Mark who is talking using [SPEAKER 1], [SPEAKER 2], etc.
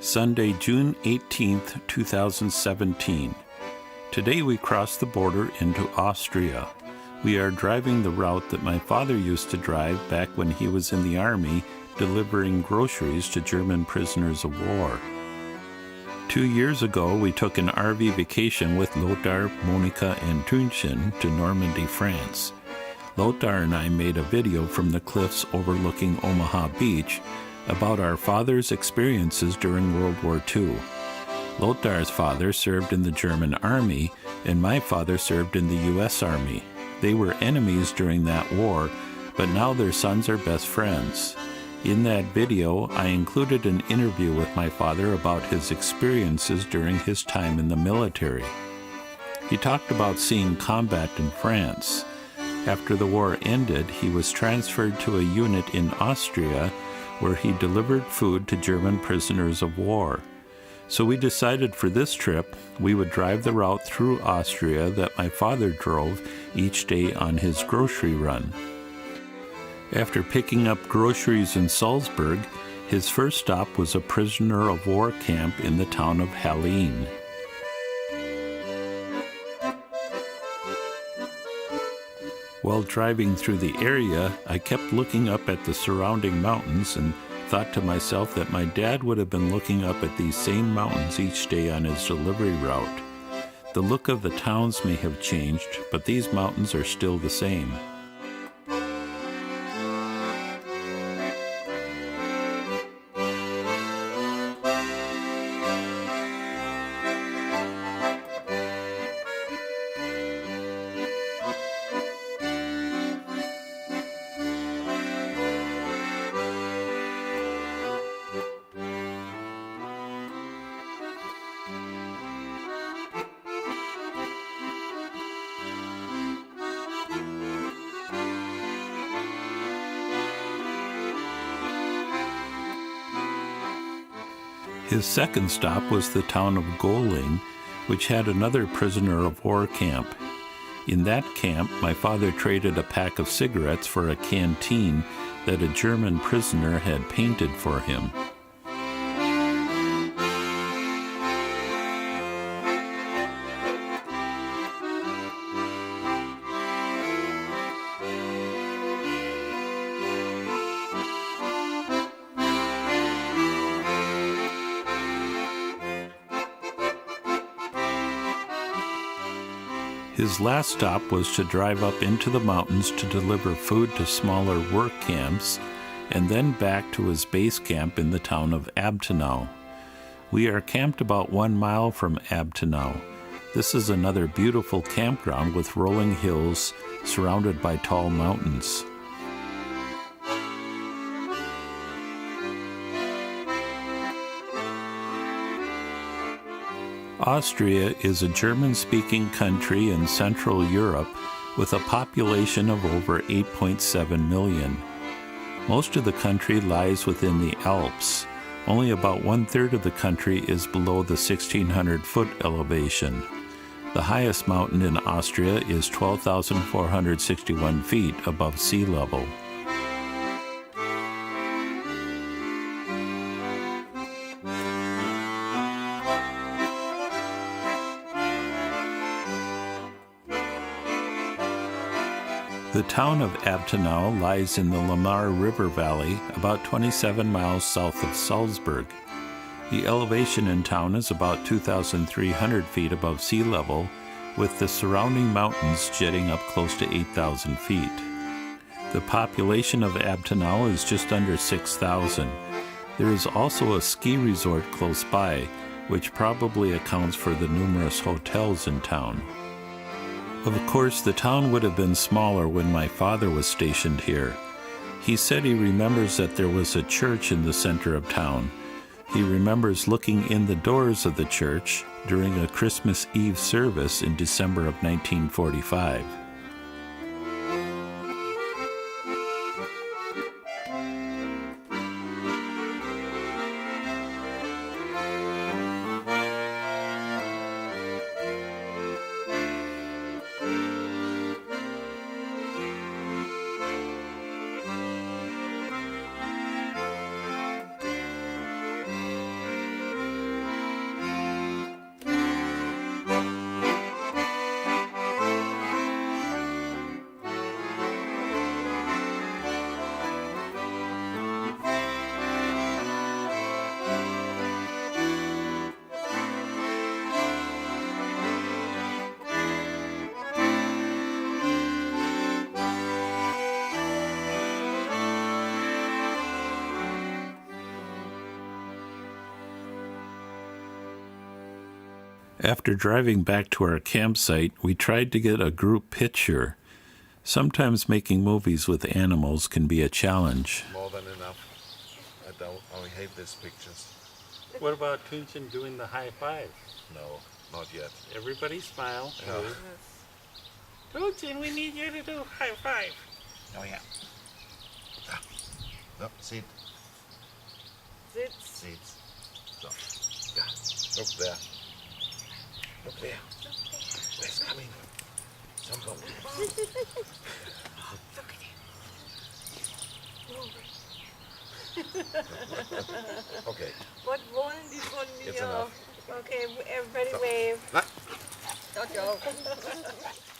[SPEAKER 1] Sunday, June 18th, 2017. Today we cross the border into Austria. We are driving the route that my father used to drive back when he was in the army, delivering groceries to German prisoners of war. 2 years ago, we took an RV vacation with Lothar, Monica, and Trünchen to Normandy, France. Lothar and I made a video from the cliffs overlooking Omaha Beach about our father's experiences during World War II. Lothar's father served in the German army, and my father served in the U.S. Army. They were enemies during that war, but now their sons are best friends. In that video, I included an interview with my father about his experiences during his time in the military. He talked about seeing combat in France. After the war ended, he was transferred to a unit in Austria where he delivered food to German prisoners of war. So we decided for this trip, we would drive the route through Austria that my father drove each day on his grocery run. After picking up groceries in Salzburg, his first stop was a prisoner of war camp in the town of Hallein. While driving through the area, I kept looking up at the surrounding mountains and thought to myself that my dad would have been looking up at these same mountains each day on his delivery route. The look of the towns may have changed, but these mountains are still the same. His second stop was the town of Golling, which had another prisoner of war camp. In that camp, my father traded a pack of cigarettes for a canteen that a German prisoner had painted for him. His last stop was to drive up into the mountains to deliver food to smaller work camps, and then back to his base camp in the town of Abtenau. We are camped about 1 mile from Abtenau. This is another beautiful campground with rolling hills surrounded by tall mountains. Austria is a German-speaking country in Central Europe with a population of over 8.7 million. Most of the country lies within the Alps. Only about 1/3 of the country is below the 1,600-foot elevation. The highest mountain in Austria is 12,461 feet above sea level. The town of Abtenau lies in the Lamar River Valley, about 27 miles south of Salzburg. The elevation in town is about 2,300 feet above sea level, with the surrounding mountains jetting up close to 8,000 feet. The population of Abtenau is just under 6,000. There is also a ski resort close by, which probably accounts for the numerous hotels in town. Of course, the town would have been smaller when my father was stationed here. He said he remembers that there was a church in the center of town. He remembers looking in the doors of the church during a Christmas Eve service in December of 1945. After driving back to our campsite, we tried to get a group picture. Sometimes making movies with animals can be a challenge.
[SPEAKER 2] More than enough. I hate these pictures.
[SPEAKER 1] What about Tunchen doing the high five?
[SPEAKER 2] No, not yet.
[SPEAKER 1] Everybody smile.
[SPEAKER 2] No.
[SPEAKER 1] Tunchen, we need you to do high five.
[SPEAKER 2] Oh yeah. No, sit. Sit. So, yeah. Look there. Look there. Where's coming? Somebody. Okay.
[SPEAKER 3] What wollen die von
[SPEAKER 2] It's
[SPEAKER 3] mir?
[SPEAKER 2] enough.
[SPEAKER 3] Okay, everybody wave.
[SPEAKER 2] Ah.
[SPEAKER 3] Ciao, ciao.